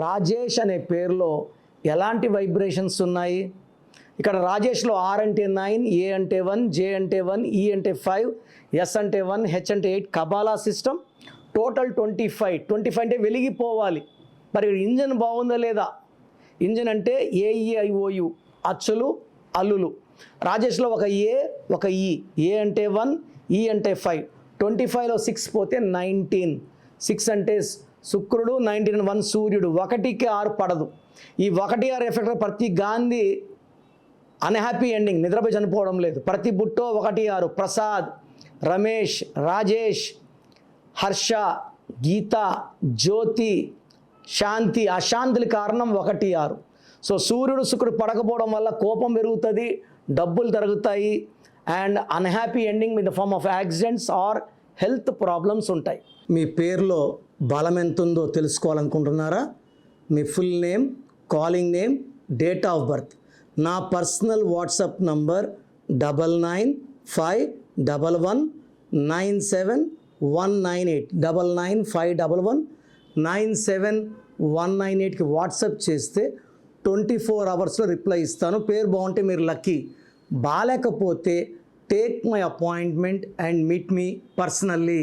రాజేష్ అనే పేరులో ఎలాంటి వైబ్రేషన్స్ ఉన్నాయి? ఇక్కడ రాజేష్లో ఆర్ అంటే 9, ఏ అంటే 1, జే అంటే 1, ఈ అంటే 5, ఎస్ అంటే 1, హెచ్ అంటే 8. కబాలా సిస్టమ్ టోటల్ 25 అంటే వెలిగిపోవాలి. మరి ఇంజన్ బాగుందా లేదా? ఇంజన్ అంటే ఏఈఐఓయు, అచ్చులు అల్లులు. రాజేష్లో ఒక ఏ, ఒక ఈ. ఏ అంటే 1, ఈ అంటే 5. 25లో 6 పోతే 19. 6 అంటే శుక్రుడు, 19 1 సూర్యుడు. 1కి 6 పడదు. ఈ 1-6 ఎఫెక్ట్ ప్రతి గాంధీ అన్హ్యాపీ ఎండింగ్, నిద్రపోయి చనిపోవడం లేదు. ప్రతి బుట్టో 1-6. ప్రసాద్, రమేష్, రాజేష్, హర్ష, గీత, జ్యోతి, శాంతి. అశాంతుల కారణం 1-6. సో సూర్యుడు శుక్రుడు పడకపోవడం వల్ల కోపం పెరుగుతుంది, డబ్బులు తరుగుతాయి, and unhappy ending in the form of accidents or health problems ఉంటాయి. మీ పేరులో బలం ఎంత ఉందో తెలుసుకోవాలనుకుంటున్నారా? మీ full name, calling name, date of birth. నా పర్సనల్ వాట్సాప్ నంబర్ 9951197198 9951197198కి వాట్సాప్ చేస్తే 24 అవర్స్లో రిప్లై ఇస్తాను. పేరు బాగుంటే మీరు లక్కీ. బాలేకపోతే take my appointment and meet మీ పర్సనల్లీ.